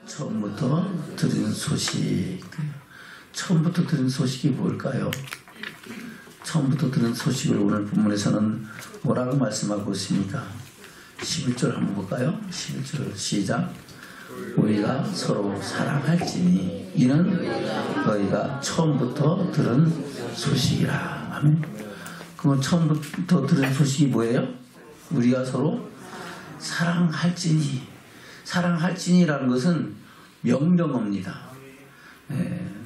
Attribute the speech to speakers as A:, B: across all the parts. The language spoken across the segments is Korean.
A: 처음부터 들은 소식. 처음부터 들은 소식이 뭘까요? 처음부터 들은 소식을 오늘 본문에서는 뭐라고 말씀하고 있습니까? 11절 한번 볼까요? 11절 시작. 우리가 서로 사랑할지니 이는 너희가 처음부터 들은 소식이라. 아멘. 그럼 처음부터 들은 소식이 뭐예요? 우리가 서로 사랑할지니. 사랑할지니라는 것은 명령어입니다.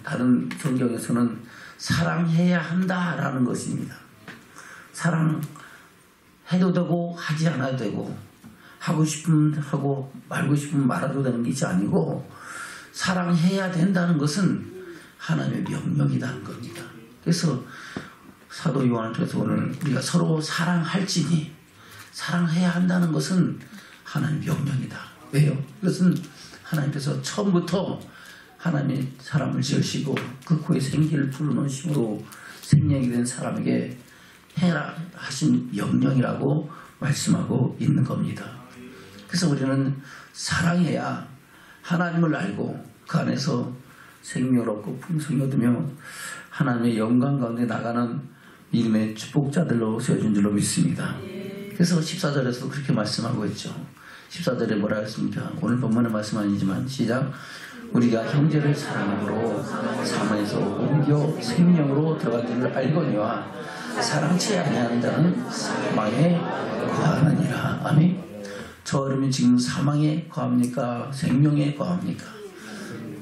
A: 다른 성경에서는 사랑해야 한다라는 것입니다. 사랑해도 되고 하지 않아도 되고 하고 싶으면 하고 말고 싶으면 말아도 되는 것이 아니고 사랑해야 된다는 것은 하나님의 명령이라는 겁니다. 그래서 사도 요한을 통해서 오늘 우리가 서로 사랑할지니 사랑해야 한다는 것은 하나님의 명령이다. 왜요? 이것은 하나님께서 처음부터 하나님이 사람을 지으시고 그 코에 생기를 불어넣으심으로 생명이 된 사람에게 해라 하신 명령이라고 말씀하고 있는 겁니다. 그래서 우리는 사랑해야 하나님을 알고 그 안에서 생명을 얻고 풍성히 얻으며 하나님의 영광 가운데 나가는 믿음의 축복자들로 세워준 줄로 믿습니다. 그래서 14절에서도 그렇게 말씀하고 있죠. 14절에 뭐라 했습니까? 오늘 본문의 말씀 아니지만 시작. 우리가 형제를 사랑으로 사망에서 옮겨 생명으로 들어간 줄을 알거니와 사랑치 아니하는 자는 사망에 거하느니라. 아멘. 저 어른이 지금 사망에 거합니까? 생명에 거합니까?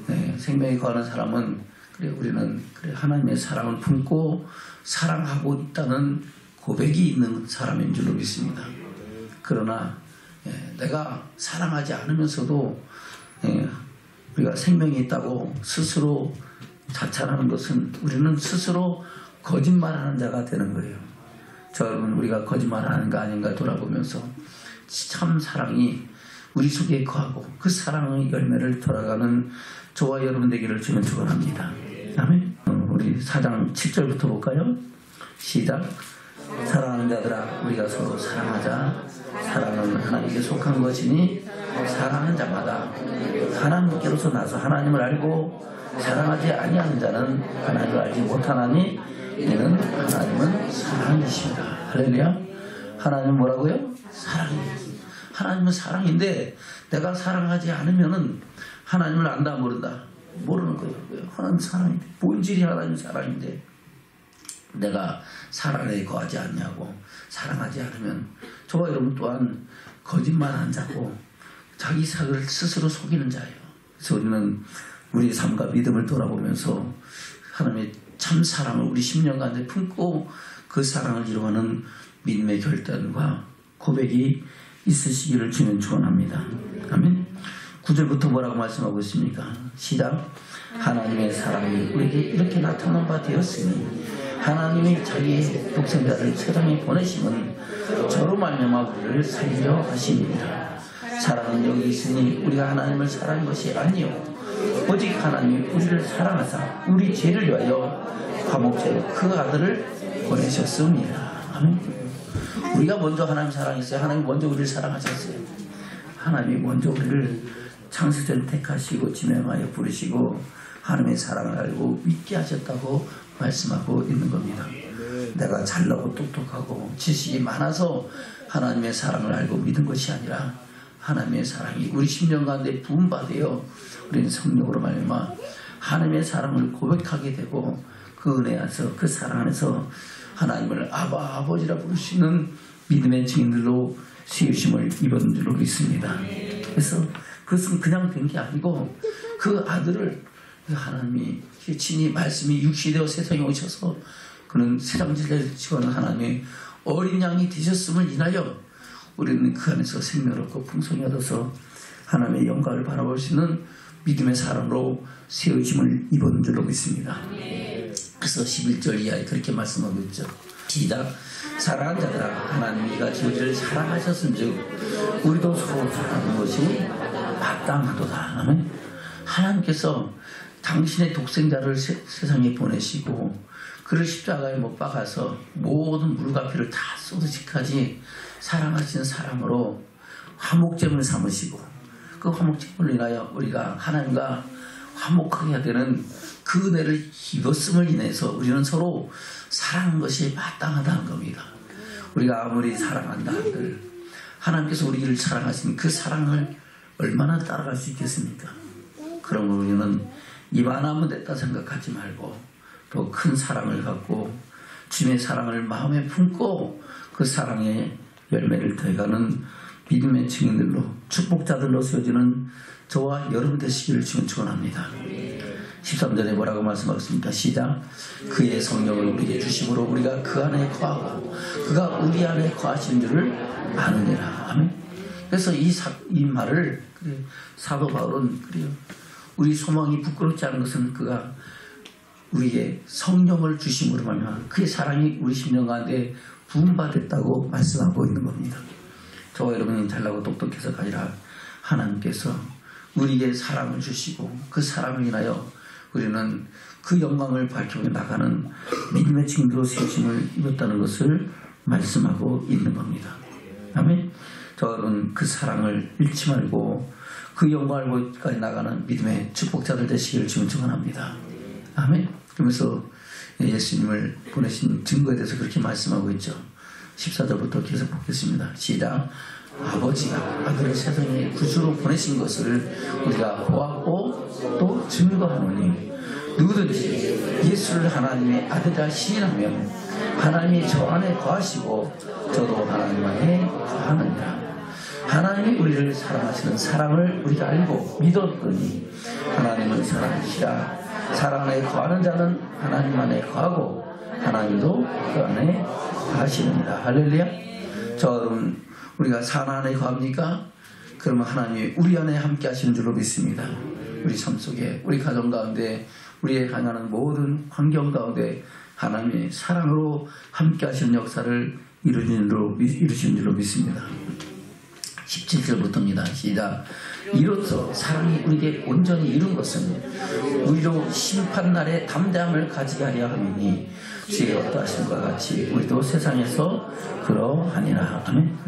A: 네, 생명에 거하는 사람은 그래 우리는 그래 하나님의 사랑을 품고 사랑하고 있다는 고백이 있는 사람인 줄로 믿습니다. 그러나 내가 사랑하지 않으면서도 우리가 생명이 있다고 스스로 자찬하는 것은 우리는 스스로 거짓말하는 자가 되는 거예요. 저 여러분 우리가 거짓말하는 거 아닌가 돌아보면서 참 사랑이 우리 속에 거하고 그 사랑의 열매를 돌아가는 저와 여러분 되기를 주는 축원합니다. 아멘. 우리 4장 7절부터 볼까요? 시작. 사랑하는 자들아 우리가 서로 사랑하자. 사랑은 하나님께 속한 것이니 사랑하는 자마다 하나님께로서 나서 하나님을 알고 사랑하지 아니하는 자는 하나님을 알지 못하나니 이는 하나님은 사랑이십니다. 할렐루야. 하나님은 뭐라고요? 사랑이에요. 하나님은 사랑인데 내가 사랑하지 않으면은 하나님을 안다 모른다 모르는 거예요. 하나님 사랑인데 본질이 하나님 사랑인데 내가 사랑에 거하지 않냐고 사랑하지 않으면 저와 여러분 또한 거짓말하는 자고 자기 사를 스스로 속이는 자예요. 그래서 우리는 우리의 삶과 믿음을 돌아보면서 하나님의 참 사랑을 우리 10년 가운데 품고 그 사랑을 이루어가는 믿음의 결단과 고백이 있으시기를 주는 축원합니다. 아멘. 9절부터 뭐라고 말씀하고 있습니까? 시작. 하나님의 사랑이 우리에게 이렇게 나타난 바 되었으니 하나님이 자기의 독생자를 세상에 보내심은 저로 말미암아 우리를 살리려 하심이니라. 사랑은 여기 있으니 우리가 하나님을 사랑한 것이 아니요 오직 하나님이 우리를 사랑하사 우리 죄를 위하여 화목제로 그 아들을 보내셨습니다. 아멘. 우리가 먼저 하나님 사랑했어요. 하나님 먼저 우리를 사랑하셨어요. 하나님이 먼저 우리를 창세전 택하시고 지명하여 부르시고 하나님의 사랑을 알고 믿게 하셨다고 말씀하고 있는 겁니다. 내가 잘나고 똑똑하고 지식이 많아서 하나님의 사랑을 알고 믿은 것이 아니라 하나님의 사랑이 우리 심령 가운데 부음받아요. 우리는 성령으로 말미암아 하나님의 사랑을 고백하게 되고 그 은혜 안에서 그 사랑 안에서 하나님을 아바 아버지라 부를 수 있는 믿음의 증인들로 세우심을 입은 줄로 믿습니다. 그래서 그것은 그냥 된 게 아니고 그 아들을 하나님이 친히 말씀이 육신이 되어 세상에 오셔서 그는 세상 진리를 지원하는 하나님의 어린 양이 되셨음을 인하여 우리는 그 안에서 생명을 얻고 풍성히 얻어서 하나님의 영광을 바라볼 수 있는 믿음의 사람으로 세우심을 입은 줄로 믿습니다. 그래서 11절 이하에 그렇게 말씀하고 있죠. 시작. 사랑하는 자들아 하나님이 이같이 우리를 사랑하셨은즉 우리도 서로 사랑하는 것이 마땅하도다. 아멘. 하나님께서 당신의 독생자를 세상에 보내시고 그를 십자가에 못 박아서 모든 물과 피를 다 쏟으시기까지 사랑하시는 사랑으로 화목제물 삼으시고 그 화목제물로 인하여 우리가 하나님과 화목하게 해야 되는 그 은혜를 입었음을 인해서 우리는 서로 사랑하는 것이 마땅하다는 겁니다. 우리가 아무리 사랑한다 한들 하나님께서 우리를 사랑하신 그 사랑을 얼마나 따라갈 수 있겠습니까? 그러므로 우리는 이만하면 됐다 생각하지 말고 더 큰 사랑을 갖고 주님의 사랑을 마음에 품고 그 사랑의 열매를 더해가는 믿음의 증인들로 축복자들로 세워지는 저와 여러분 되시기를 주님 축원합니다. 13절에 뭐라고 말씀하셨습니까? 시작. 그의 성령을 우리에게 주심으로 우리가 그 안에 거하고 그가 우리 안에 거하신 줄을 아느니라. 아멘. 그래서 이 말을 사도 바울은 그래요. 우리 소망이 부끄럽지 않은 것은 그가 우리에게 성령을 주심으로 말미암아 그의 사랑이 우리 심령 가운데 부음받았다고 말씀하고 있는 겁니다. 저와 여러분이 잘나고 똑똑해서 아니라 하나님께서 우리에게 사랑을 주시고 그 사랑을 인하여 우리는 그 영광을 밝히고 나가는 믿음의 증인으로 세우심을 입었다는 것을 말씀하고 있는 겁니다. 아멘. 저는 그 사랑을 잃지 말고 그 영광을 보기까지 나가는 믿음의 축복자들 되시기를 지금 축원합니다. 아멘. 그러면서 예수님을 보내신 증거에 대해서 그렇게 말씀하고 있죠. 14절부터 계속 보겠습니다. 시작. 아버지가 아들을 세상에 구주로 보내신 것을 우리가 보았고 또 증거하노니 누구든지 예수를 하나님의 아들이라 시인하면 하나님이 저 안에 거하시고 저도 하나님 안에 거하느니라. 하나님이 우리를 사랑하시는 사랑을 우리가 알고 믿었더니 하나님은 사랑이시라. 사랑 안에 거하는 자는 하나님 안에 거하고 하나님도 그 안에 거하시느니라. 할렐루야. 저 여러분 우리가 사랑 안에 거합니까? 그러면 하나님이 우리 안에 함께 하시는 줄로 믿습니다. 우리 삶 속에 우리 가정 가운데 우리의 향하는 모든 환경 가운데 하나님의 사랑으로 함께 하시는 역사를 이루시는 줄로 믿습니다. 17절부터입니다. 시작. 이로써 사랑이 우리에게 온전히 이룬 것은 우리로 심판날에 담대함을 가지게 하려 함이니 주의 어떠하심과 같이 우리도 세상에서 그러하니라. 아멘.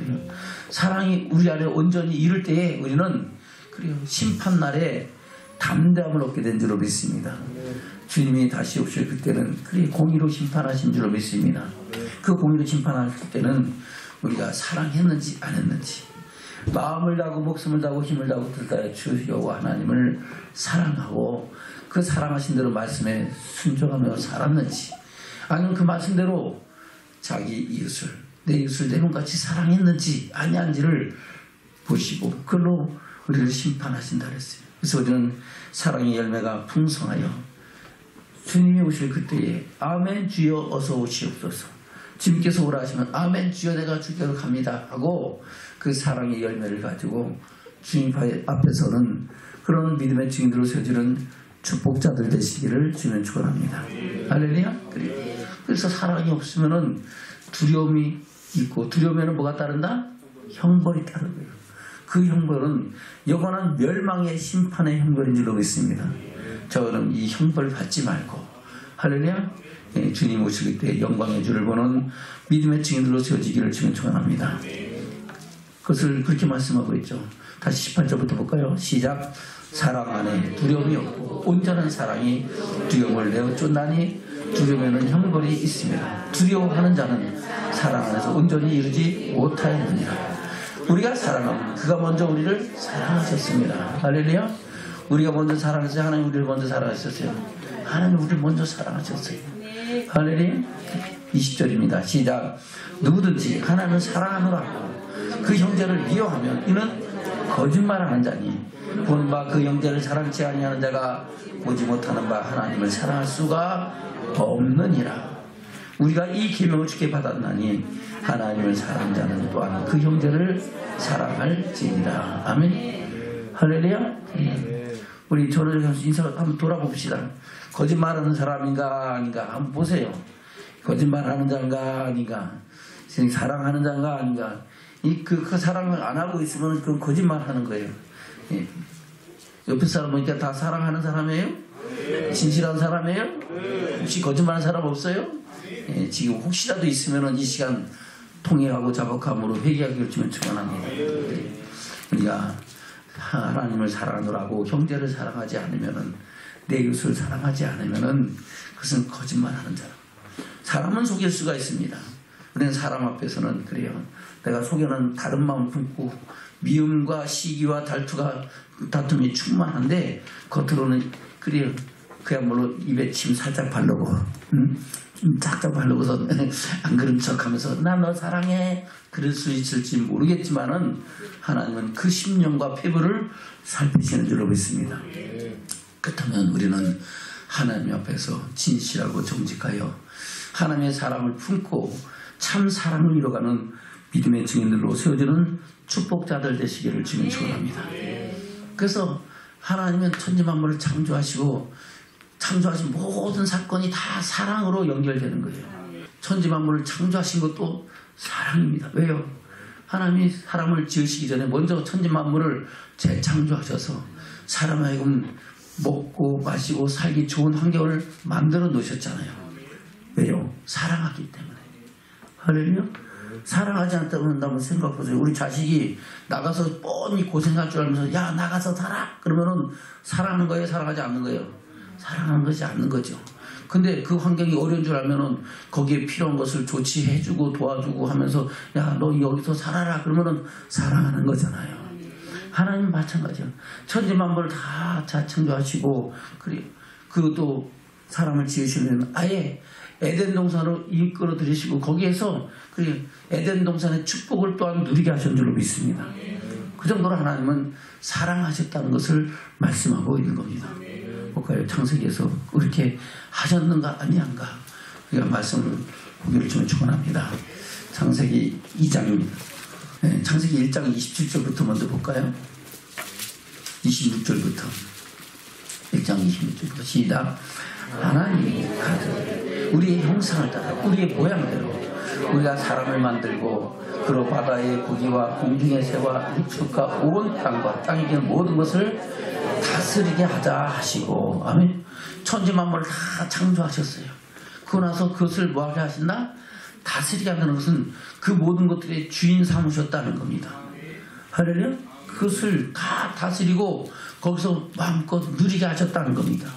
A: 사랑이 우리 안에 온전히 이룰 때에 우리는 심판날에 담대함을 얻게 된 줄로 믿습니다. 주님이 다시 오실 그때는 공의로 심판하신 줄로 믿습니다. 그 공의로 심판하실 때는 우리가 사랑했는지 안 했는지 마음을 다하고 목숨을 다하고 힘을 다하고 뜻하여 주 여호와 하나님을 사랑하고 그 사랑하신 대로 말씀에 순종하며 살았는지 아니면 그 말씀대로 자기 이웃을 내 이웃을 내 몸같이 사랑했는지 아니한지를 보시고 그걸로 우리를 심판하신다 그랬어요. 그래서 우리는 사랑의 열매가 풍성하여 주님이 오실 그때에 아멘 주여 어서 오시옵소서. 주님께서 오라 하시면 아멘 주여 내가 주께로 갑니다 하고 그 사랑의 열매를 가지고 주님 앞에서는 그런 믿음의 증인들로 세워지는 축복자들 되시기를 주님 축원합니다. 할렐루야. 그래서 사랑이 없으면은 두려움이 있고 두려움에는 뭐가 따른다? 형벌이 따르는 거예요. 그 형벌은 영원한 멸망의 심판의 형벌인 줄로 믿습니다. 저는 이 형벌 받지 말고 할렐루야. 주님 오실 때 영광의 주를 보는 믿음의 증인들로 세워지기를 주님 축원합니다. 그것을 그렇게 말씀하고 있죠. 다시 18절부터 볼까요? 시작. 사랑 안에 두려움이 없고 온전한 사랑이 두려움을 내어 쫓나니 두려움에는 형벌이 있습니다. 두려워하는 자는 사랑 안에서 온전히 이루지 못하였느니라. 우리가 사랑하면 그가 먼저 우리를 사랑하셨습니다. 할렐루야. 우리가 먼저 사랑했어요. 하나님 우리를 먼저 사랑하셨어요. 하나님 우리를 먼저 사랑하셨어요. 할렐루야. 20절입니다. 시작. 누구든지 하나님을 사랑하노라 그 형제를 미워하면 이는 거짓말하는 자니 보는 바 그 형제를 사랑치 아니하는 자가 보지 못하는 바 하나님을 사랑할 수가 없느니라. 우리가 이 계명을 주께 받았나니 하나님을 사랑하는 자는 또한 그 형제를 사랑할지니라. 아멘. 할렐루야. 우리 저를 인사 한번 돌아봅시다. 거짓말하는 사람인가 아닌가 한번 보세요. 거짓말하는 자인가 아닌가 사랑하는 자인가 아닌가. 그 사랑을 안 하고 있으면 그건 거짓말하는 거예요. 예. 옆에 사람 보니까 다 사랑하는 사람이에요? 진실한 사람이에요? 혹시 거짓말하는 사람 없어요? 예. 지금 혹시라도 있으면 이 시간 통일하고 자복함으로 회개하기를 주면 축원합니다. 우리가 하나님을 사랑하느라고 형제를 사랑하지 않으면은, 내 이웃을 사랑하지 않으면은 그것은 거짓말하는 자라. 사람은 속일 수가 있습니다. 우리는 사람 앞에서는 그래요. 내가 속여는 다른 마음 품고 미움과 시기와 다툼이 충만한데 겉으로는 그래요. 그야말로 입에 침 살짝 바르고 좀 짝짝 바르고서 안 그런 척하면서 나 너 사랑해 그럴 수 있을지 모르겠지만은 하나님은 그 심령과 폐부를 살피시는 줄로 믿습니다. 그렇다면 우리는 하나님 앞에서 진실하고 정직하여 하나님의 사랑을 품고 참 사랑을 이뤄가는 믿음의 증인들로 세워지는 축복자들 되시기를 주님 축원합니다. 그래서 하나님은 천지만물을 창조하시고 창조하신 모든 사건이 다 사랑으로 연결되는 거예요. 천지만물을 창조하신 것도 사랑입니다. 왜요? 하나님이 사람을 지으시기 전에 먼저 천지만물을 재창조하셔서 사람 하여금 먹고 마시고 살기 좋은 환경을 만들어 놓으셨잖아요. 왜요? 사랑하기 때문에. 할렐루야? 사랑하지 않다면 한번 생각해보세요. 우리 자식이 나가서 뻔히 고생할 줄 알면서 야 나가서 살아! 그러면은 사랑하는 거예요? 사랑하지 않는 거예요? 사랑하는 것이 않는 거죠. 근데 그 환경이 어려운 줄 알면은 거기에 필요한 것을 조치해주고 도와주고 하면서 야 너 여기서 살아라 그러면은 사랑하는 거잖아요. 하나님 마찬가지야. 천지만물을 다 창조하시고 그것도 사람을 지으시면 아예 에덴 동산으로 이끌어 들이시고 거기에서 에덴 동산의 축복을 또한 누리게 하신 줄로 믿습니다. 그 정도로 하나님은 사랑하셨다는 것을 말씀하고 있는 겁니다. 볼까요? 창세기에서 그렇게 하셨는가 아니한가 우리가 말씀을 보기를 좀 축원합니다. 창세기 2장입니다. 네, 창세기 1장 27절부터 먼저 볼까요? 26절부터 1장 26절부터 시작. 하나님이 우리의 형상을 따라 우리의 모양대로 우리가 사람을 만들고 그로 바다의 고기와 공중의 새와 육축과 온 땅과 땅에 있는 모든 것을 다스리게 하자 하시고 아멘. 천지만물을 다 창조하셨어요. 그러고 나서 그것을 뭐하게 하신다? 다스리게 한다는 것은 그 모든 것들의 주인 삼으셨다는 겁니다. 할렐루야? 그것을 다 다스리고 거기서 마음껏 누리게 하셨다는 겁니다.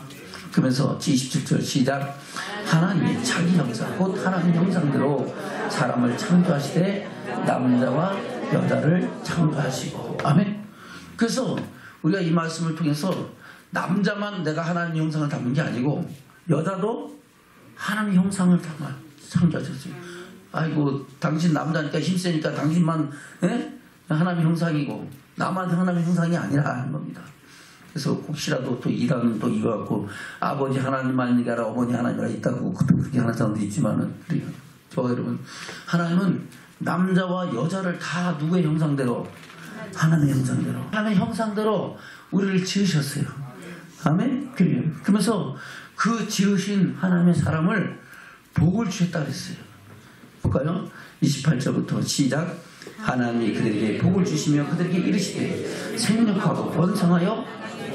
A: 그러면서 27절 시작. 하나님이 자기 형상 곧 하나님 형상대로 사람을 창조하시되 남자와 여자를 창조하시고 아멘. 그래서 우리가 이 말씀을 통해서 남자만 내가 하나님 형상을 담은 게 아니고 여자도 하나님 형상을 담아 창조하셨어요. 아이고 당신 남자니까 힘세니까 당신만 하나님 형상이고 나만 하나님 형상이 아니라 하는 겁니다. 그래서 혹시라도 또 이단은 또 이거 갖고 아버지 하나님만 있는 게 아니라 어머니 하나님이라 있다고 그렇게 하는 사람도 있지만은 그래요. 저 여러분 하나님은 남자와 여자를 다 누구의 형상대로? 하나님의 형상대로. 하나님의 형상대로 우리를 지으셨어요. 아멘? 그래요. 그러면서 그 지으신 하나님의 사람을 복을 주셨다 그랬어요. 볼까요? 28절부터 시작. 하나님이 그들에게 복을 주시며 그들에게 이르시되 생육하고 번성하여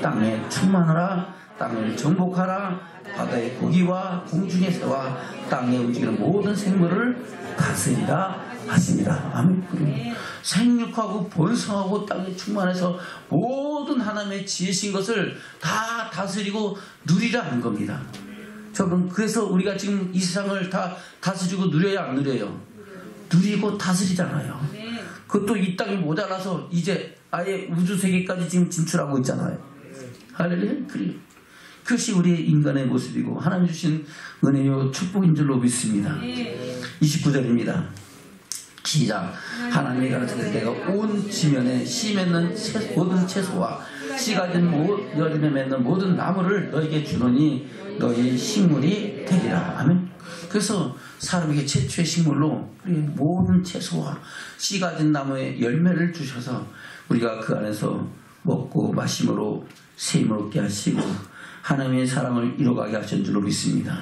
A: 땅에 충만하라. 땅을 정복하라. 바다의 고기와 공중의 새와 땅에 움직이는 모든 생물을 다스리라 하십니다. 아멘. 생육하고 번성하고 땅에 충만해서 모든 하나님의 지으신 것을 다 다스리고 누리라 하는 겁니다. 저는 그래서 우리가 지금 이 세상을 다 다스리고 누려야 안 누려요? 누리고 다스리잖아요. 그것도 이 땅이 모자라서 이제 아예 우주세계까지 지금 진출하고 있잖아요. 할렐루야. 그것이 우리의 인간의 모습이고 하나님 주신 은혜요 축복인 줄로 믿습니다. 29절입니다. 시작. 하나님이 가르치되 내가 온 지면에 씨 맺는 모든 채소와 씨 가진 여름에 맺는 모든 나무를 너에게 주노니 너의 식물이 되리라. 아멘. 그래서 사람에게 최초의 식물로 모든 채소와 씨 가진 나무의 열매를 주셔서 우리가 그 안에서 먹고 마심으로 셈을 얻게 하시고 하나님의 사랑을 이뤄가게 하신 줄로 믿습니다.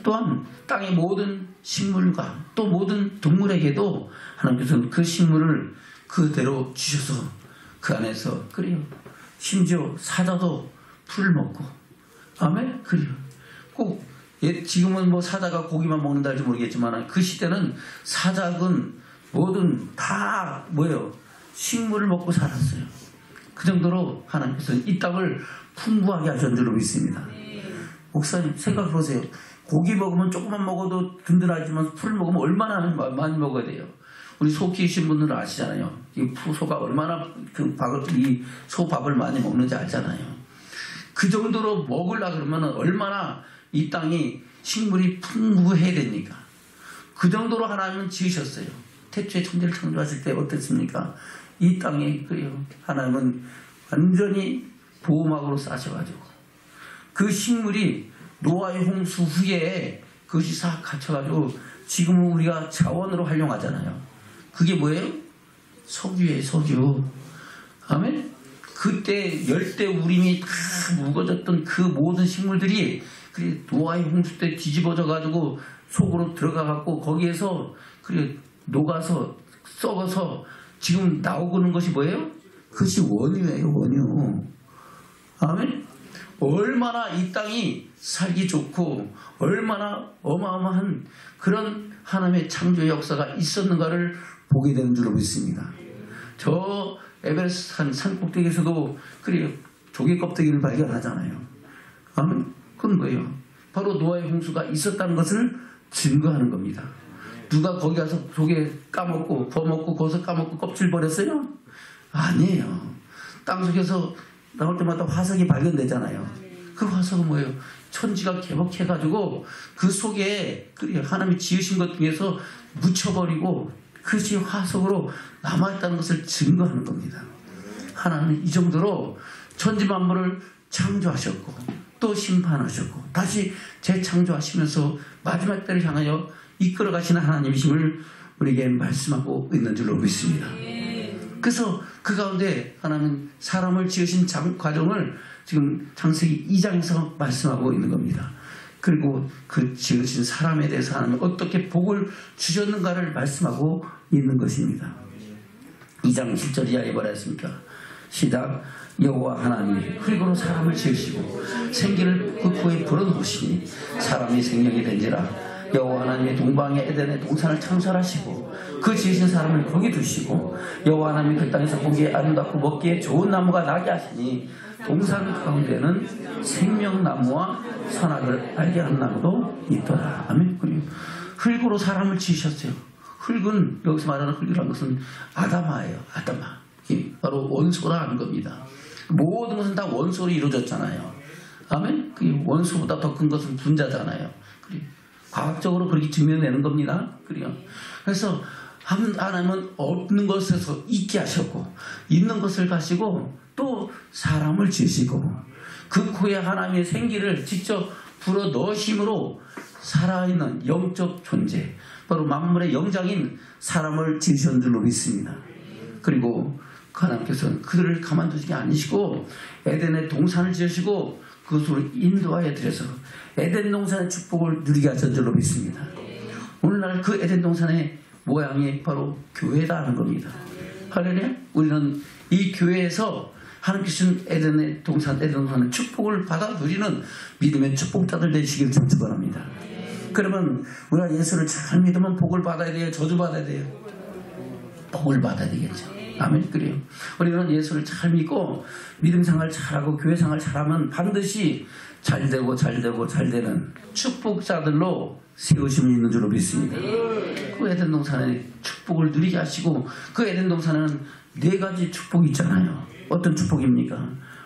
A: 또한 땅의 모든 식물과 또 모든 동물에게도 하나님께서는 그 식물을 그대로 주셔서 그 안에서 그래요. 심지어 사자도 풀을 먹고 아멘. 그래요. 꼭 지금은 뭐 사자가 고기만 먹는다 할지 모르겠지만 그 시대는 사자군 뭐든 다 뭐예요? 식물을 먹고 살았어요. 그 정도로 하나님께서는 이 땅을 풍부하게 하신 줄로 믿습니다. 목사님 생각해 보세요. 고기 먹으면 조금만 먹어도 든든하지만 풀 먹으면 얼마나 많이 먹어야 돼요. 우리 소 키우신 분들은 아시잖아요. 이 소가 얼마나 이 소밥을 많이 먹는지 알잖아요. 그 정도로 먹으려 그러면 얼마나 이 땅이 식물이 풍부해야 됩니까? 그 정도로 하나님은 지으셨어요. 태초에 천지를 창조하실 때 어땠습니까? 이 땅에 하나님은 완전히 보호막으로 싸셔가지고 그 식물이 노아의 홍수 후에 그것이 싹 갇혀가지고 지금은 우리가 자원으로 활용하잖아요. 그게 뭐예요? 석유예요, 석유. 아멘? 그때 열대 우림이 다 묵어졌던 그 모든 식물들이 노아의 홍수 때 뒤집어져가지고 속으로 들어가갖고 거기에서 녹아서 썩어서 지금 나오고는 것이 뭐예요? 그것이 원유예요, 원유. 아멘? 얼마나 이 땅이 살기 좋고 얼마나 어마어마한 그런 하나님의 창조 역사가 있었는가를 보게 되는 줄로 믿습니다. 저 에베레스트 산 꼭대기에서도 조개 껍데기를 발견하잖아요. 아멘? 그건 뭐예요? 바로 노아의 홍수가 있었다는 것을 증거하는 겁니다. 누가 거기 가서 조개 까먹고 버먹고 거기서 까먹고 껍질 버렸어요? 아니에요. 땅속에서 나올 때마다 화석이 발견되잖아요. 그 화석은 뭐예요? 천지가 개복해가지고 그 속에 하나님이 지으신 것 중에서 묻혀버리고 그것이 화석으로 남아있다는 것을 증거하는 겁니다. 하나님은 이 정도로 천지 만물을 창조하셨고 또 심판하셨고 다시 재창조하시면서 마지막 때를 향하여 이끌어가시는 하나님이심을 우리에게 말씀하고 있는 줄로 믿습니다. 그래서 그 가운데 하나님은 사람을 지으신 과정을 지금 창세기 2장에서 말씀하고 있는 겁니다. 그리고 그 지으신 사람에 대해서 하나님은 어떻게 복을 주셨는가를 말씀하고 있는 것입니다. 2장 7절 이하에 뭐라 했습니까? 시작. 여호와 하나님이 흙으로 사람을 지으시고 생기를 그 코에 불어넣으시니 사람이 생명이 된지라. 여호와 하나님의 동방의 에덴의 동산을 창설하시고 그 지으신 사람을 거기 두시고 여호와 하나님이 그 땅에서 보기에 아름답고 먹기에 좋은 나무가 나게 하시니 동산 가운데는 생명나무와 선악을 알게 한 나무도 있더라. 아멘. 그리고 흙으로 사람을 지으셨어요. 흙은 여기서 말하는 흙이라는 것은 아담아예요. 아담아. 바로 원소라 하는 겁니다. 모든 것은 다 원소로 이루어졌잖아요. 아멘. 그 원소보다 더 큰 것은 분자잖아요. 과학적으로 그렇게 증명되는 겁니다. 그래서 하나님은 없는 것에서 있게 하셨고 있는 것을 가지고 또 사람을 지으시고 그 코에 하나님의 생기를 직접 불어 넣으심으로 살아있는 영적 존재 바로 만물의 영장인 사람을 지으신 줄로 믿습니다. 그리고 하나님께서는 그들을 가만두지 게 아니시고 에덴의 동산을 지으시고 그것으로 인도하여 드려서 에덴 동산의 축복을 누리게 하신 줄로 믿습니다. 오늘날 그 에덴 동산의 모양이 바로 교회다 하는 겁니다. 할렐루야. 우리는 이 교회에서 하나님께서 주신 에덴 동산의 축복을 받아 누리는 믿음의 축복자들 되시기를 축원합니다. 그러면 우리가 예수를 잘 믿으면 복을 받아야 돼요? 저주 받아야 돼요? 복을 받아야 되겠죠. 아멘. 그래요. 우리는 예수를 잘 믿고 믿음 생활 잘하고 교회 생활 잘하면 반드시 잘되고 잘되는 축복자들로 세우심이 있는 줄로 믿습니다. 그 에덴 동산의 축복을 누리게 하시고 그 에덴 동산에는 4가지 축복이 있잖아요. 어떤 축복입니까?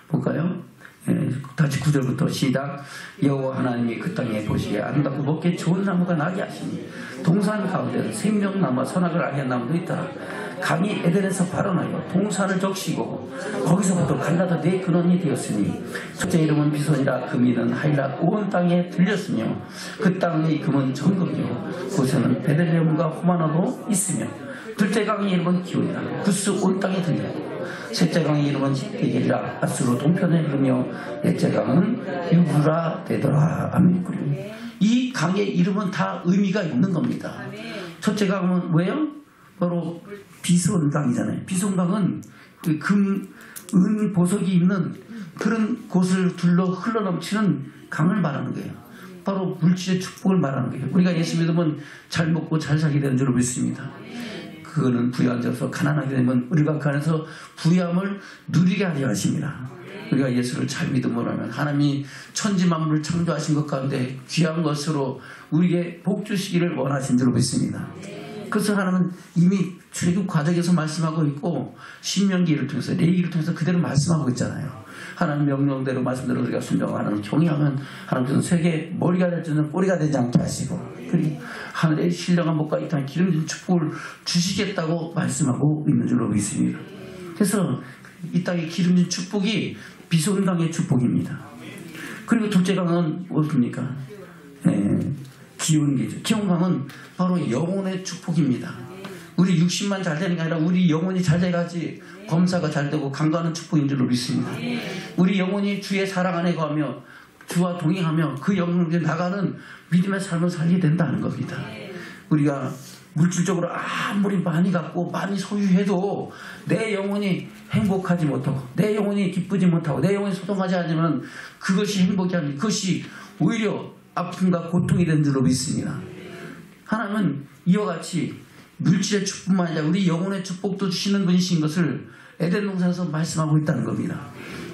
A: 볼까요? 다시 9절부터 시작. 여호와 하나님이 그 땅에 보시기에 아름답고 먹기에 좋은 나무가 나게 하시니 동산 가운데 생명나무와 선악을 알게 한 나무도 있더라. 강이 에덴에서 발원하여 동산을 적시고 거기서부터 갈라다 4 근원이 되었으니 첫째 이름은 비손이라 금이는 하일라 온 땅에 들렸으며 그 땅의 금은 정금이요 그곳에는 베들레헴과 호마노도 있으며 둘째 강의 이름은 기온이라 구스 온 땅에 들렸고 셋째 강의 이름은 히게리라 아수르 동편에 이르며 넷째 강은 유브라 되더라. 아멘. 이 강의 이름은 다 의미가 있는 겁니다. 첫째 강은 뭐예요? 바로 비손강이잖아요. 비손강은 그 금, 은 보석이 있는 그런 곳을 둘러 흘러넘치는 강을 말하는 거예요. 바로 물질의 축복을 말하는 거예요. 우리가 예수 믿으면 잘 먹고 잘 살게 되는 줄로 믿습니다. 그거는 부유한 자로서 가난하게 되면 우리가 그 안에서 부유함을 누리게 하려 하십니다. 우리가 예수를 잘 믿음으로 하면 하나님이 천지 만물을 창조하신 것 가운데 귀한 것으로 우리에게 복 주시기를 원하신 줄로 믿습니다. 그래서 하나님은 이미 출애굽 과정에서 말씀하고 있고 신명기를 통해서 레위기를 통해서 그대로 말씀하고 있잖아요. 하나님 명령대로 말씀대로 우리가 순종하고 하나님 경외하면 하나님께서 세계 머리가 될 줄은 꼬리가 되지 않게 하시고 그리고 하늘의 신령한 복과 이 땅에 기름진 축복을 주시겠다고 말씀하고 있는 줄로 믿습니다. 그래서 이 땅의 기름진 축복이 비손강의 축복입니다. 그리고 둘째 강은 무엇입니까? 기온기죠. 기온강은 바로 영혼의 축복입니다. 우리 육신만 잘 되는 게 아니라 우리 영혼이 잘 돼가지 범사가 잘 되고 강구하는 축복인 줄로 믿습니다. 우리 영혼이 주의 사랑 안에 거하며 주와 동행하며 그 영혼이 나가는 믿음의 삶을 살게 된다는 겁니다. 우리가 물질적으로 아무리 많이 갖고 많이 소유해도 내 영혼이 행복하지 못하고 내 영혼이 기쁘지 못하고 내 영혼이 소통하지 않으면 그것이 행복이 아니고 그것이 오히려 아픔과 고통이 된 줄로 믿습니다. 하나님은 이와 같이 물질의 축복뿐만 아니라 우리 영혼의 축복도 주시는 분이신 것을 에덴 동산에서 말씀하고 있다는 겁니다.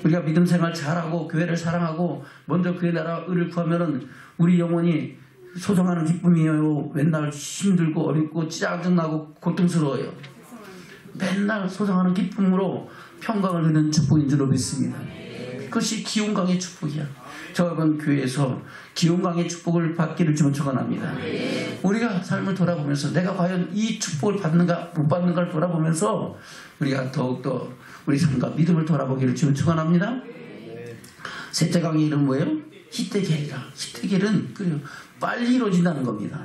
A: 우리가 믿음 생활 잘하고 교회를 사랑하고 먼저 그의 나라 의를 구하면은 우리 영혼이 소정하는 기쁨이에요. 맨날 힘들고 어렵고 짜증나고 고통스러워요. 맨날 소정하는 기쁨으로 평강을 누리는 축복인 줄로 믿습니다. 그것이 기온강의 축복이야. 저번 교회에서 기온강의 축복을 받기를 주면 축원합니다. 우리가 삶을 돌아보면서 내가 과연 이 축복을 받는가 못 받는가를 돌아보면서 우리가 더욱더 우리 삶과 믿음을 돌아보기를 주면 축원합니다. 셋째 강의 이름 뭐예요? 히데겔이라. 히데겔은 그래요. 빨리 이루어진다는 겁니다.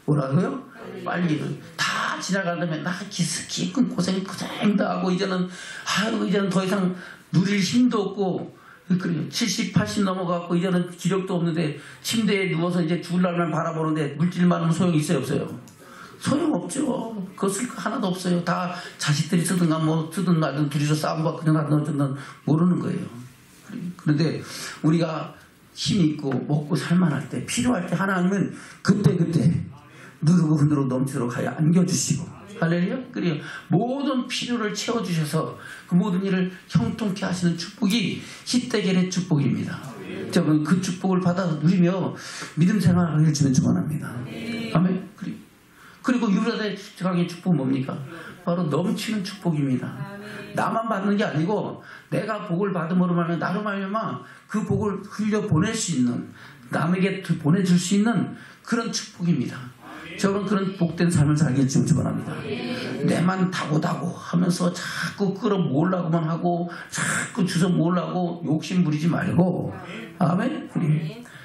A: 뭐라고요? 빨리 다 지나가려면 나 깊은 고생도 하고 이제는 더 이상 누릴 힘도 없고 그래요. 70, 80 넘어가고 이제는 기력도 없는데 침대에 누워서 이제 죽을 날만 바라보는데 물질 많으면 소용이 있어요 없어요? 소용없죠. 그거 쓸 거 하나도 없어요. 다 자식들이 쓰든가 뭐 쓰든가 둘이서 싸움과 그냥 하든 모르는 거예요. 그런데 우리가 힘이 있고 먹고 살만할 때 필요할 때 하나님은 그때 누르고 흔들어 넘치도록 하여 안겨주시고 할렐루야. 그래요. 모든 필요를 채워주셔서 그 모든 일을 형통케 하시는 축복이 히데겔의 축복입니다. 저는 그 축복을 받아 누리며 믿음 생활을 주면 축원합니다. 아멘. 그리고 유다의 강의 축복은 뭡니까? 바로 넘치는 축복입니다. 나만 받는 게 아니고 내가 복을 받음으로 말하면 나로 말미암아 그 복을 흘려 보낼 수 있는 남에게 보내줄 수 있는 그런 축복입니다. 저는 그런 복된 삶을 살기 지금 축원합니다. 내만 다고다고 하면서 자꾸 끌어모으려고만 하고 자꾸 주워 모으려고 욕심 부리지 말고 아멘.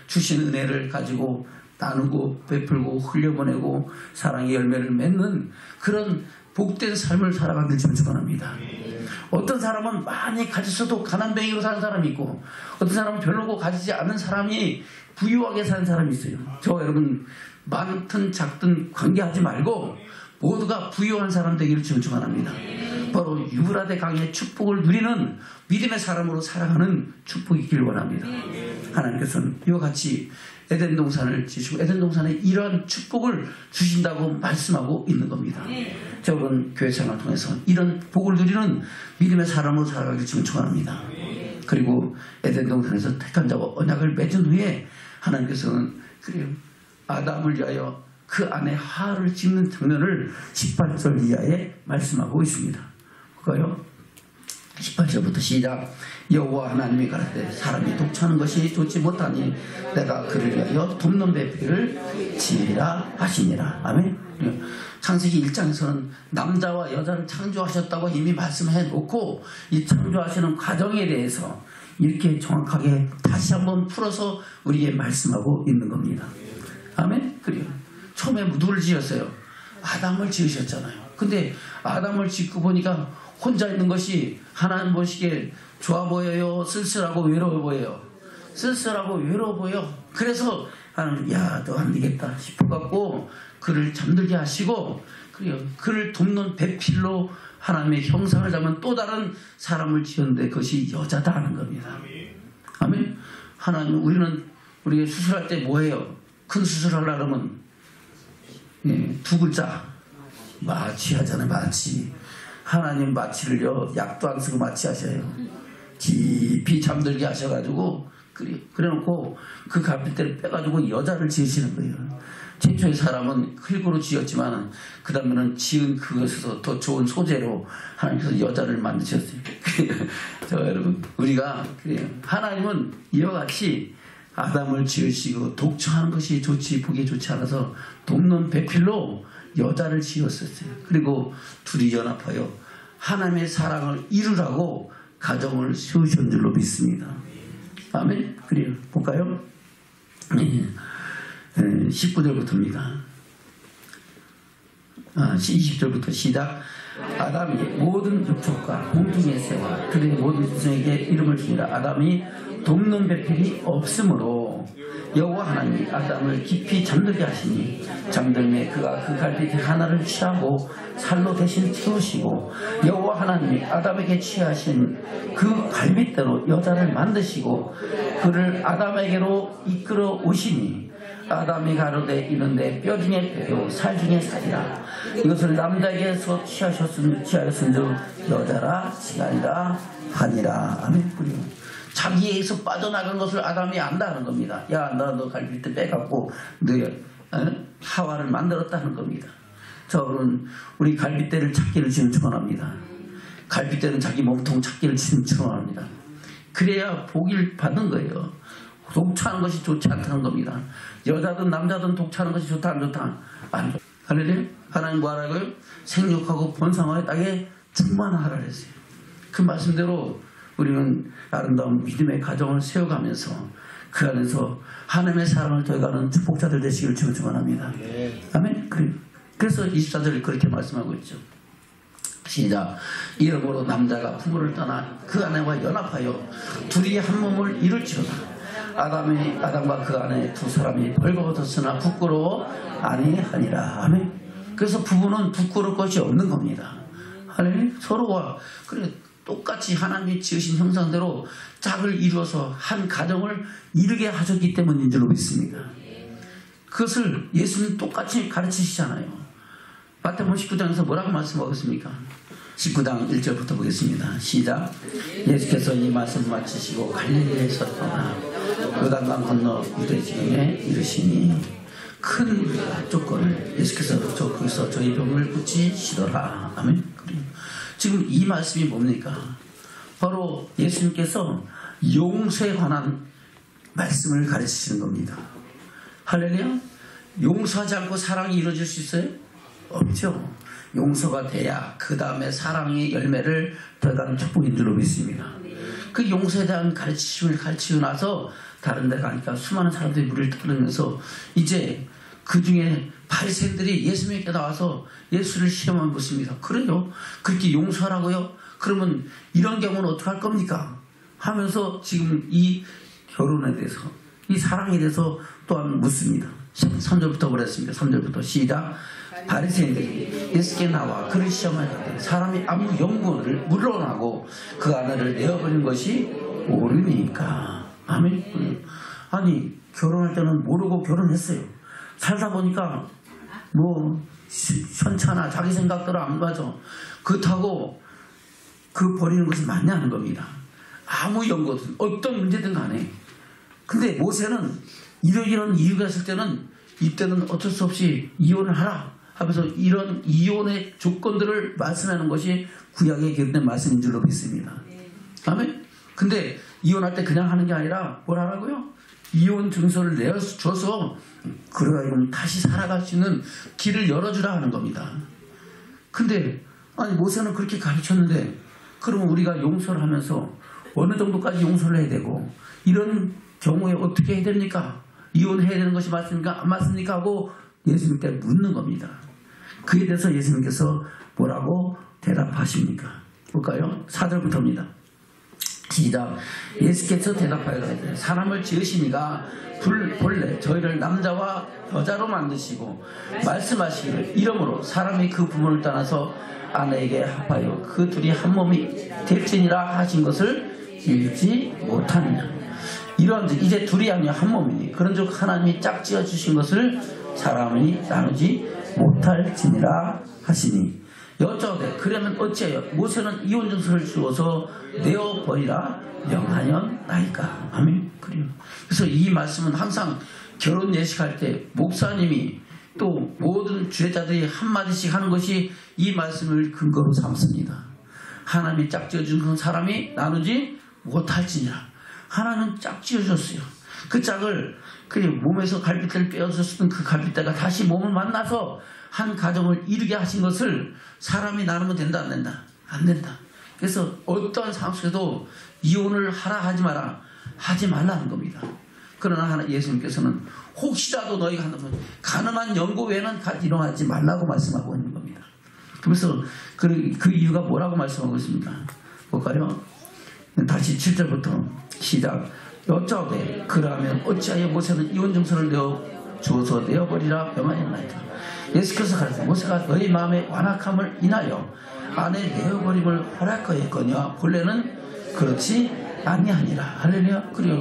A: 주신 은혜를 가지고 나누고 베풀고 흘려보내고 사랑의 열매를 맺는 그런 복된 삶을 살아가길 지금 축원합니다. 어떤 사람은 많이 가졌어도 가난뱅이로 사는 사람이 있고 어떤 사람은 별로고 가지지 않은 사람이 부유하게 사는 사람이 있어요. 저 여러분 많든 작든 관계하지 말고 모두가 부유한 사람 되기를 지금 축원합니다. 바로 유브라데 강의 축복을 누리는 믿음의 사람으로 살아가는 축복이길 원합니다. 하나님께서는 이와 같이 에덴 동산을 지시고 에덴 동산에 이러한 축복을 주신다고 말씀하고 있는 겁니다. 저번 교회 생활을 통해서 이런 복을 누리는 믿음의 사람으로 살아가길 지금 축원합니다. 그리고 에덴 동산에서 택한 자와 언약을 맺은 후에 하나님께서는 그래요. 아담을 위하여 그 안에 하를 짓는 장면을 18절 이하에 말씀하고 있습니다. 볼까요? 18절부터 시작. 여호와 하나님이 가라사대 사람이 독차는 것이 좋지 못하니 내가 그를 위하여 돕는 배필을 지으라 하시니라. 아멘. 창세기 1장에서는 남자와 여자를 창조하셨다고 이미 말씀해 놓고 이 창조하시는 과정에 대해서 이렇게 정확하게 다시 한번 풀어서 우리에게 말씀하고 있는 겁니다. 아멘. 그래요. 처음에 누구를 지었어요? 아담을 지으셨잖아요. 근데 아담을 짓고 보니까 혼자 있는 것이 하나님 보시기에 좋아 보여요? 쓸쓸하고 외로워 보여요? 쓸쓸하고 외로워 보여. 그래서 하나님 야 너 안 되겠다 싶어갖고 그를 잠들게 하시고 그래요. 그를 돕는 배필로 하나님의 형상을 잡은 또 다른 사람을 지었는데 그것이 여자다 하는 겁니다. 아멘. 하나님 우리가 수술할 때 뭐예요? 큰 수술하려면 두 글자 마취하잖아요. 마취. 하나님 마취를요 약도 안 쓰고 마취하셔요. 깊이 잠들게 하셔가지고 그래놓고 그 갈빗대를 빼가지고 여자를 지으시는 거예요. 최초의 사람은 흙으로 지었지만 그 다음에는 지은 그것에서 더 좋은 소재로 하나님께서 여자를 만드셨어요. 저 여러분 우리가 그래요. 하나님은 이와 같이 아담을 지으시고 독처하는 것이 좋지 보기 좋지 않아서 돕는 배필로 여자를 지었었어요. 그리고 둘이 연합하여 하나님의 사랑을 이루라고 가정을 세우신 줄로 믿습니다. 아멘. 그래요. 볼까요? 19절부터입니다. 20절부터 시작. 아담이 모든 족속과 공중의 새와 들의 모든 짐승에게 이름을 주니라. 아담이 돕는 배필이 없으므로 여호와 하나님이 아담을 깊이 잠들게 하시니 잠들매 그가 그 갈빗 하나를 취하고 살로 대신 채우시고 여호와 하나님이 아담에게 취하신 그 갈빗대로 여자를 만드시고 그를 아담에게로 이끌어 오시니 아담이 가로되 이른데 뼈 중에 뼈요 살 중에 살이라. 이것을 남자에게서 취하였은즉 여자라 시간이라 하니라. 아멘. 자기에서 빠져나간 것을 아담이 안다는 겁니다. 야, 너 갈빗대 빼갖고 너 하와를 만들었다는 겁니다. 저는 우리 갈빗대를 찾기를 지금 축원합니다. 갈빗대는 자기 몸통 찾기를 지금 축원합니다. 그래야 복을 받는 거예요. 독차하는 것이 좋지 않다는 겁니다. 여자든 남자든 독차하는 것이 좋다 안 좋다? 안 좋다. 할렐루야. 하나님 뭐하라고요? 생육하고 번성하여 땅에 충만하라 했어요. 그 말씀대로 우리는 아름다운 믿음의 가정을 세워가면서 그 안에서 하나님의 사랑을 더해가는 축복자들 되시기를 축원합니다. 아멘. 그래서 24절을 그렇게 말씀하고 있죠. 시작. 이러므로 남자가 부모를 떠나 그 아내와 연합하여 둘이 한 몸을 이룰지어다. 아담과 그 아내 두 사람이 벌거벗었으나 부끄러워 아니하니라. 아멘. 그래서 부부는 부끄러울 것이 없는 겁니다. 아멘. 서로가 그래 똑같이 하나님이 지으신 형상대로 짝을 이루어서 한 가정을 이루게 하셨기 때문인 줄로 믿습니다. 그것을 예수님 똑같이 가르치시잖아요. 마태복음 19장에서 뭐라고 말씀하셨습니까? 19장 1절부터 보겠습니다. 시작. 예수께서 이 말씀을 마치시고 갈릴리에서 떠나 요단강 건너 유대지경에 이르시니 큰 조건을 예수께서 거기서 저희 병을 고치시더라. 아멘. 지금 이 말씀이 뭡니까? 바로 예수님께서 용서에 관한 말씀을 가르치시는 겁니다. 할렐루야. 용서하지 않고 사랑이 이루어질 수 있어요? 없죠. 용서가 돼야 그 다음에 사랑의 열매를 더해가는 축복인 줄로 믿습니다. 그 용서에 대한 가르치심을 가르치고 나서 다른 데 가니까 수많은 사람들이 물을 따르면서 이제 그 중에 바리새인들이 예수님께 나와서 예수를 시험한 것입니다. 그래요? 그렇게 용서하라고요? 그러면 이런 경우는 어떻게 할 겁니까? 하면서 지금 이 결혼에 대해서 이 사랑에 대해서 또한 묻습니다. 3절부터 그랬습니다. 3절부터 시작. 바리새인들이 예수께 나와 그를 시험하였는데 사람이 아무 연고를 물러나고 그 아내를 내어버린 것이 옳으니까. 아멘. 아니 결혼할 때는 모르고 결혼했어요. 살다 보니까 뭐 현차나 자기 생각대로 안 맞아. 그렇다고 그 버리는 것이 맞냐는 겁니다. 아무 연고든 어떤 문제든 간에. 근데 모세는 이런 이유가 있을 때는 이때는 어쩔 수 없이 이혼을 하라 하면서 이런 이혼의 조건들을 말씀하는 것이 구약에 기록된 말씀인 줄로 믿습니다. 아멘. 근데 이혼할 때 그냥 하는 게 아니라 뭘 하라고요? 이혼 증서를 내어줘서 그래가지고 다시 살아갈 수 있는 길을 열어주라 하는 겁니다. 근데 아니 모세는 그렇게 가르쳤는데 그러면 우리가 용서를 하면서 어느 정도까지 용서를 해야 되고 이런 경우에 어떻게 해야 됩니까? 이혼해야 되는 것이 맞습니까? 안 맞습니까? 하고 예수님께 묻는 겁니다. 그에 대해서 예수님께서 뭐라고 대답하십니까? 볼까요? 4절부터입니다. 시작. 예수께서 대답하여 사람을 지으시니가 본래 저희를 남자와 여자로 만드시고 말씀하시기를 이러므로 사람이 그 부모를 떠나서 아내에게 합하여 그 둘이 한 몸이 될지니라 하신 것을 읽지 못하느냐. 이런즉 이제 둘이 아니여 한 몸이니 그런즉 하나님이 짝지어 주신 것을 사람이 나누지 못할지니라 하시니 여짜오되 그러면 어찌하여 모세는 이혼 증서를 주어서 내어버리라 명하였나이까. 아멘. 그래요. 그래서 이 말씀은 항상 결혼 예식할 때 목사님이 또 모든 주례자들이 한마디씩 하는 것이 이 말씀을 근거로 삼습니다. 하나님이 짝지어준 사람이 나누지 못할지니라. 하나님은 짝지어줬어요. 그 짝을 그 몸에서 갈빗대를 빼어줬던 그 갈빗대가 다시 몸을 만나서 한 가정을 이루게 하신 것을 사람이 나누면 된다 안 된다? 안 된다. 그래서 어떠한 상황 속에도 이혼을 하라 하지 마라 하지 말라는 겁니다. 그러나 예수님께서는 혹시라도 너희가 한다면 가늠한 연고 외에는 일어나지 말라고 말씀하고 있는 겁니다. 그래서 그 이유가 뭐라고 말씀하고 있습니까? 볼까요? 다시 7절부터 시작. 여짜오되 그러하면 어찌하여 모세는 이혼 증서를 주어서 내어버리라 명하였나이까. 예수께서 가르쳐 모세가 너희 마음의 완악함을 인하여 아내 내어버림을 허락하였거니와 본래는 그렇지 아니하니라. 할렐루야. 그래요.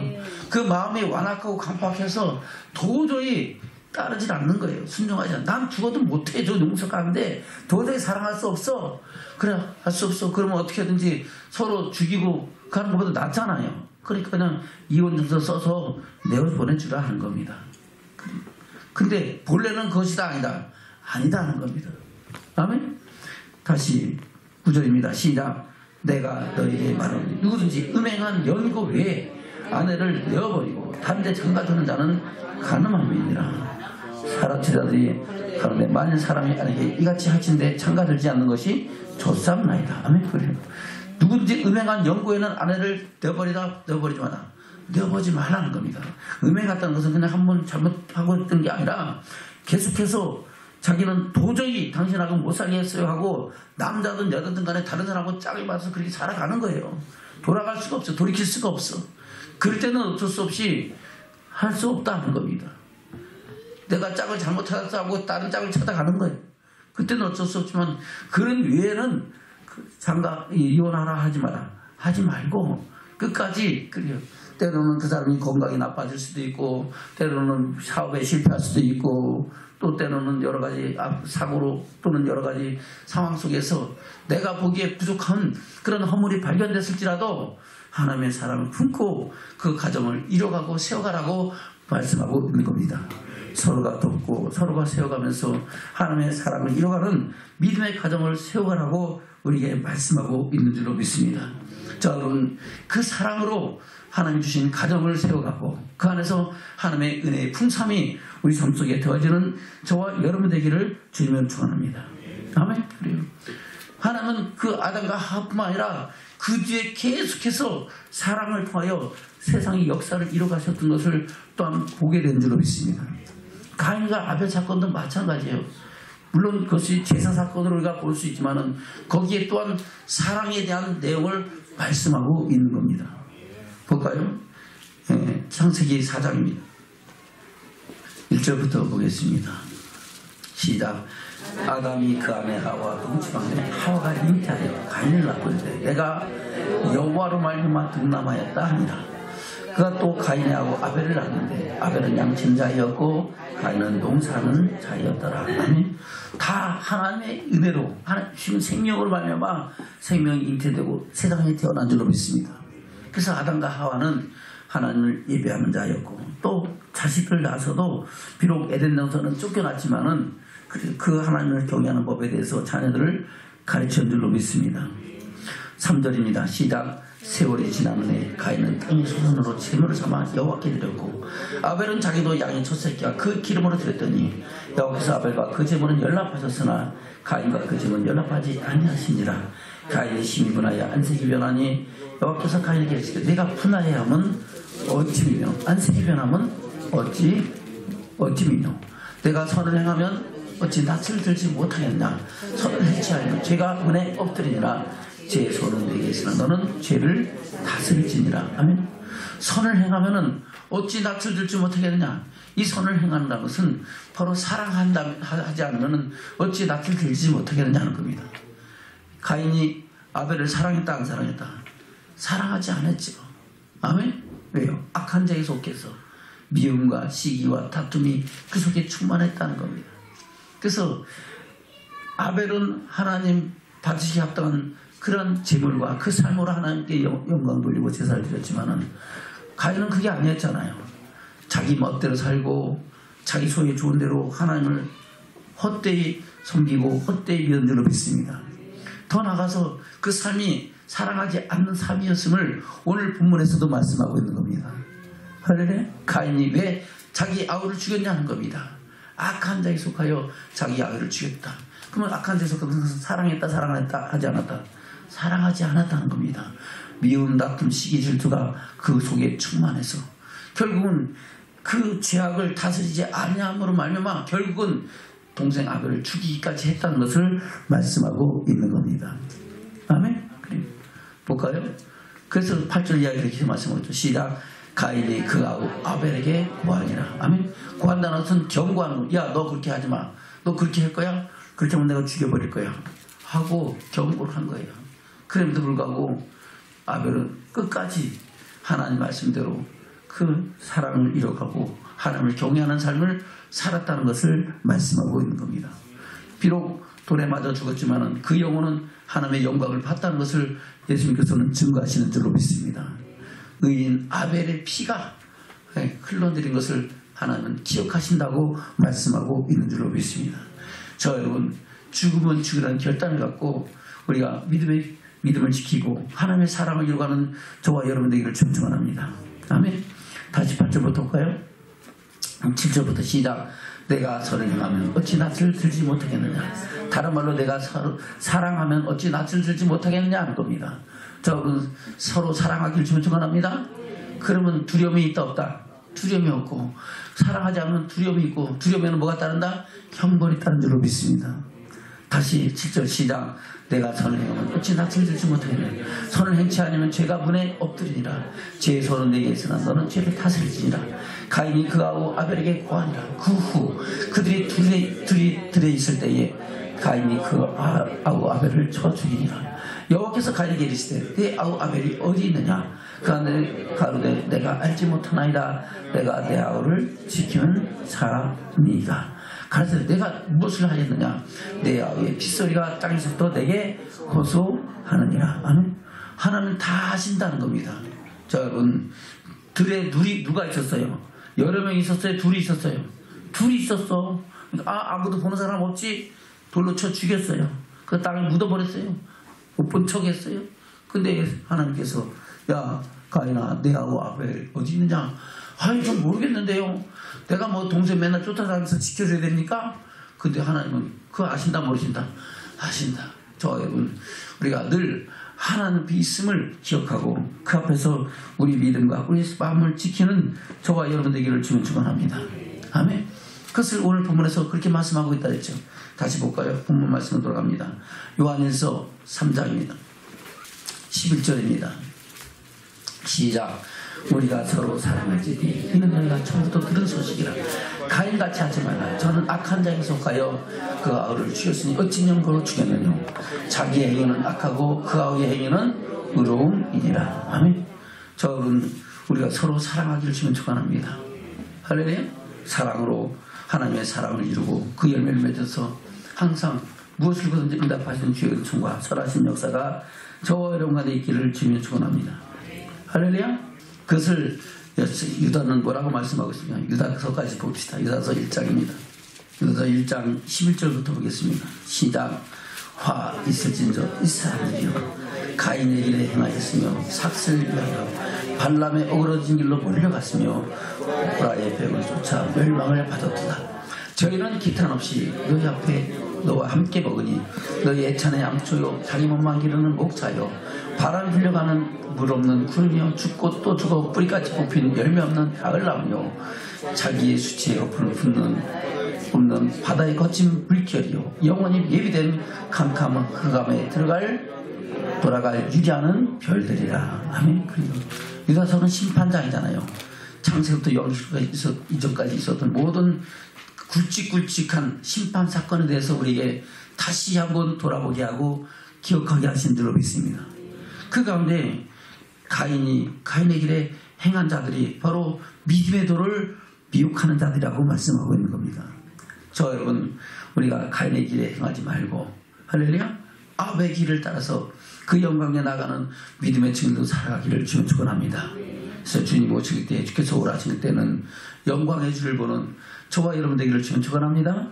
A: 그 마음이 완악하고 강팍해서 도저히 따르질 않는 거예요. 순종하지 않아. 난 죽어도 못해. 저 용서가는데 도저히 사랑할 수 없어. 그래 할 수 없어. 그러면 어떻게든지 서로 죽이고 가는 것보다 낫잖아요. 그러니까 그냥 이혼 증서 써서 내어보내주라 하는 겁니다. 근데 본래는 그것이다 아니다. 아니다는 겁니다. 아멘. 다시 9절입니다. 시작. 내가 너희에게 말하노니 누구든지 음행한 연고 외에 아내를 내어버리고 다른데 장가드는 자는 가늠함이니라. 사라치자들이 가는데 만일 사람이 아내에게 이같이 할진대 장가들지 않는 것이 좋사옵나이다. 아멘. 그래요. 누구든지 음행한 연고에는 아내를 내어버리지 마라. 내어버리지 말라는 겁니다. 음행했다는 것은 그냥 한번 잘못하고 있던 게 아니라 계속해서 자기는 도저히 당신하고 못 살겠어요 하고 남자든 여자든 간에 다른 사람하고 짝을 맞아서 그렇게 살아가는 거예요. 돌아갈 수가 없어. 돌이킬 수가 없어. 그럴 때는 어쩔 수 없이 할 수 없다는 겁니다. 내가 짝을 잘못 찾아서 하고 다른 짝을 찾아가는 거예요. 그때는 어쩔 수 없지만 그런 외에는 장가 이혼하라 하지 마라. 하지 말고 끝까지 그래요. 때로는 그 사람이 건강이 나빠질 수도 있고 때로는 사업에 실패할 수도 있고 또 때로는 여러 가지 사고로 또는 여러 가지 상황 속에서 내가 보기에 부족한 그런 허물이 발견됐을지라도 하나님의 사랑을 품고 그 가정을 이뤄가고 세워가라고 말씀하고 있는 겁니다. 서로가 돕고 서로가 세워가면서 하나님의 사랑을 이뤄가는 믿음의 가정을 세워가라고 우리에게 말씀하고 있는 줄로 믿습니다. 자, 여러분 그 사랑으로 하나님 주신 가정을 세워가고 그 안에서 하나님의 은혜의 풍성함이 우리 삶 속에 되어지는 저와 여러분 되기를 주님은 축원합니다. 아멘. 그래요. 하나님은 그 아담과 하와뿐만 아니라 그 뒤에 계속해서 사랑을 통하여 세상의 역사를 이뤄가셨던 것을 또한 보게 된 줄로 믿습니다. 가인과 아벨 사건도 마찬가지예요. 물론 그것이 제사 사건으로 우리가 볼 수 있지만은 거기에 또한 사랑에 대한 내용을 말씀하고 있는 겁니다. 볼까요? 창세기 4장입니다. 1절부터 보겠습니다. 시작. 아담이 그 아내 하와와 동침하며 하와가 잉태하여 가인을 낳고 이르되 내가 여호와로 말미암아 득남하였다 하니라. 그가 또 가인하고 아벨을 낳았는데 아벨은 양친 자이었고 가인은 농사하는 자이었더라. 아멘. 다 하나님의 은혜로 하나님 생명으로 말미암아 생명이 잉태되고 세상에 태어난 줄로 믿습니다. 그래서 아담과 하와는 하나님을 예배하는 자였고 또 자식을 낳아서도 비록 에덴 동산은 쫓겨났지만은 그 하나님을 경외하는 법에 대해서 자녀들을 가르친 줄로 믿습니다. 3절입니다. 시작. 세월이 지난 후에 가인은 땅의 소산으로 제물을 삼아 여호와께 드렸고 아벨은 자기도 양의 첫 새끼와 그 기름으로 드렸더니 여호와께서 아벨과 그 제물은 연락하셨으나 가인과 그 제물은 연락하지 아니하시니라. 가인이 심히 분하여 안색이 변하니 여호와께서 가인에게 이르시되 내가 분하여 하면 어찌 미뇨 안색이 변하면 어찌 미뇨 내가 선을 행하면 어찌 낯을 들지 못하겠나. 선을 해치하면 죄가 은에 엎드리니라. 제 손은 내게 있으나 너는 죄를 다스릴지니라. 아멘. 선을 행하면은 어찌 낯을 들지 못하겠느냐. 이 선을 행한다는 것은 바로 사랑하지 않으면 어찌 낯을 들지 못하겠느냐는 겁니다. 가인이 아벨을 사랑했다 안 사랑했다? 사랑하지 않았죠. 아멘. 왜요? 악한 자에 속해서 미움과 시기와 다툼이 그 속에 충만했다는 겁니다. 그래서 아벨은 하나님 받으시기 합당한 그런 제물과 그 삶으로 하나님께 영광 돌리고 제사를 드렸지만은 가인은 그게 아니었잖아요. 자기 멋대로 살고 자기 소에 좋은 대로 하나님을 헛되이 섬기고 헛되이 믿은 줄로 믿습니다. 더 나아가서 그 삶이 사랑하지 않는 삶이었음을 오늘 본문에서도 말씀하고 있는 겁니다. 할렐루야. 가인이 왜 자기 아우를 죽였냐는 겁니다. 악한 자에 속하여 자기 아우를 죽였다. 그러면 악한 자에 속하여 사랑했다 사랑했다 하지 않았다. 사랑하지 않았다는 겁니다. 미움, 다툼, 시기, 질투가 그 속에 충만해서 결국은 그 죄악을 다스리지 아니함으로 말미암아 결국은 동생 아벨을 죽이기까지 했다는 것을 말씀하고 있는 겁니다. 아멘? 그래. 볼까요? 그래서 8절 이하에 이렇게 말씀하죠. 시작. 가인이 그 아우 아벨에게 고하니라. 아멘? 고한다는 것은 경고하는 거야. 너 그렇게 하지 마. 너 그렇게 할 거야? 그렇게 하면 내가 죽여버릴 거야. 하고 경고를 한 거예요. 그럼에도 불구하고 아벨은 끝까지 하나님 말씀대로 그 사랑을 이뤄가고 하나님을 경외하는 삶을 살았다는 것을 말씀하고 있는 겁니다. 비록 돌에 맞아 죽었지만 그 영혼은 하나님의 영광을 봤다는 것을 예수님께서는 증거하시는 줄로 믿습니다. 의인 아벨의 피가 흘러내린 것을 하나님은 기억하신다고 말씀하고 있는 줄로 믿습니다. 저 여러분, 죽으면 죽으라는 결단을 갖고 우리가 믿음을 지키고 하나님의 사랑을 이루어가는 저와 여러분 되기를 축원합니다. 아멘. 다시 8절부터 볼까요? 7절부터 시작. 내가 서를 행하면 어찌 낯을 들지 못하겠느냐. 다른 말로 내가 사랑하면 어찌 낯을 들지 못하겠느냐 하는 겁니다. 저는 서로 사랑하기를 주면 축원합니다. 그러면 두려움이 있다 없다? 두려움이 없고, 사랑하지 않으면 두려움이 있고, 두려움에는 뭐가 따른다? 형벌이 따른 줄로 믿습니다. 다시 7절 시작. 내가 선을 행하면 어찌 낯을 들지 못하겠느냐. 선을 행치 않으면 죄가 문에 엎드리니라. 제 손은 내게 있으나 너는 죄를 다스리지니라. 가인이 그 아우 아벨에게 고하니라. 그 후 그들이 둘이 들에 있을 때에 가인이 그 아우 아벨을 쳐 죽이니라. 여호와께서 가인에게 이르시되 내 아우 아벨이 어디 있느냐. 가로되 내가 알지 못하나이다. 내가 내 아우를 지키는 사람이니가. 가르쳐 내가 무엇을 하였느냐. 내 아우의 핏소리가 땅에서부터 내게 호소하느니라. 아멘. 하나님 다 하신다는 겁니다. 자, 여러분, 들에 누가 있었어요? 여러 명이 있었어요? 둘이 있었어요? 둘이 있었어. 아무도 보는 사람 없지? 돌로 쳐 죽였어요. 그 땅을 묻어버렸어요. 못 본 척 했어요. 근데 하나님께서 야 가인아 내 아우 아벨 어디 있느냐. 아이 전 모르겠는데요. 내가 뭐 동생 맨날 쫓아다니면서 지켜줘야 됩니까? 근데 하나님은 그거 아신다 모르신다? 아신다. 저 여러분, 우리가 늘 하나님이 있음을 기억하고 그 앞에서 우리 믿음과 우리 마음을 지키는 저와 여러분 되기를 주면 축원합니다. 아멘. 그것을 오늘 본문에서 그렇게 말씀하고 있다 했죠. 다시 볼까요? 본문 말씀으로 돌아갑니다. 요한일서 3장입니다. 11절입니다. 시작. 우리가 서로 사랑할지니 이는 너희가 처음부터 들은 소식이라. 가인같이 하지 말라. 저는 악한 자에 속하여 그 아우를 죽였으니 어찌 영광으로 죽였느냐. 자기의 행위는 악하고 그 아우의 행위는 의로움이니라. 아멘. 저는 우리가 서로 사랑하기를 주면 축원합니다. 할렐루야. 사랑으로 하나님의 사랑을 이루고 그 열매를 맺어서 항상 무엇을 보든지 응답하시는 주의 은총과 설하신 역사가 저와 여러분 간에 있기를 주면 축원합니다. 할렐루야. 그것을 유다는 뭐라고 말씀하고 있습니까? 유다서까지 봅시다. 유다서 1장입니다. 유다서 1장 11절부터 보겠습니다. 시작. 화 있을진저 이 사람들이여 가인의 일에 행하였으며 삭슬 위하여 발람의 어그러진 길로 몰려갔으며 고라의 벽을 쫓아 멸망을 받았도다. 저희는 기탄 없이 너희 앞에 너와 함께 먹으니 너희 애찬의 양초요 자기 몸만 기르는 목자요 바람 불려가는 물 없는 굴이며 죽고 또 죽어 뿌리같이 뽑힌 열매 없는 닭을 낳으며 자기의 수치에 거품을 붓는 바다의 거친 물결이요 영원히 예비된 캄캄한 흑암에 돌아갈 유리하는 별들이라. 아멘. 유다서는 심판장이잖아요. 창세부터 여기까지 이전까지 있었던 모든 굵직굵직한 심판 사건에 대해서 우리에게 다시 한번 돌아보게 하고 기억하게 하신 줄로 믿습니다. 그 가운데 가인의 길에 행한 자들이 바로 믿음의 도를 미혹하는 자들이라고 말씀하고 있는 겁니다. 저 여러분, 우리가 가인의 길에 행하지 말고 할렐루야 아벨의 길을 따라서 그 영광에 나가는 믿음의 증인으로 살아가기를 주님 축원합니다. 그래서 주님 오실 때 주께서 오라실 때는 영광의 주를 보는 저와 여러분 되기를 주님 축원합니다.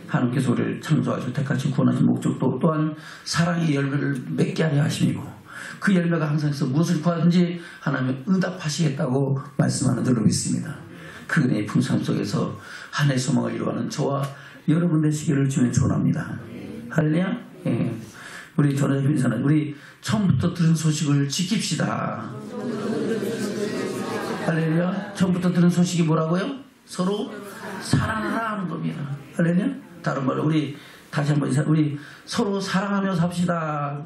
A: 하나님께서 우리를 창조하시고 택하시고 구원하신 목적도 또한 사랑의 열매를 맺게 하려 하심이고 그 열매가 항상 있어 무엇을 구하든지 하나님은 응답하시겠다고 말씀하는 줄로 믿습니다. 그 은혜의 풍성 속에서 하나의 소망을 이루어가는 저와 여러분 되시기를 주님 축원합니다. 할렐루야. 예. 우리 우리 처음부터 들은 소식을 지킵시다. 할렐루야. 처음부터 들은 소식이 뭐라고요? 서로 사랑하라 하는 겁니다. 할렐루야. 다른 말로 우리 다시 한번 우리 서로 사랑하며 삽시다.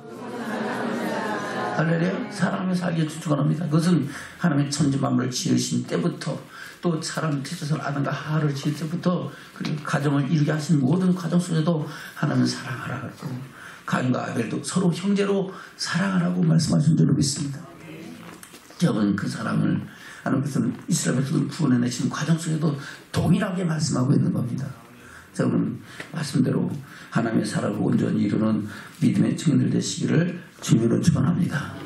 A: 할렐루야. 사랑하며 살기를 축원합니다. 그것은 하나님의 천지 만물을 지으신 때부터 또 사람 태초선 아담과 하와를 지을 때부터 그리고 가정을 이루게 하신 모든 과정 속에도 하나님은 사랑하라 그랬고 가인과 아벨도 서로 형제로 사랑하라고 말씀하신 줄로 믿습니다. 여러분 그 사랑을 하나님께서는 이스라엘 백성을 구원해내신 과정 속에도 동일하게 말씀하고 있는 겁니다. 여러분 말씀대로 하나님의 사랑을 온전히 이루는 믿음의 증인들 되시기를 주님으로 축원합니다.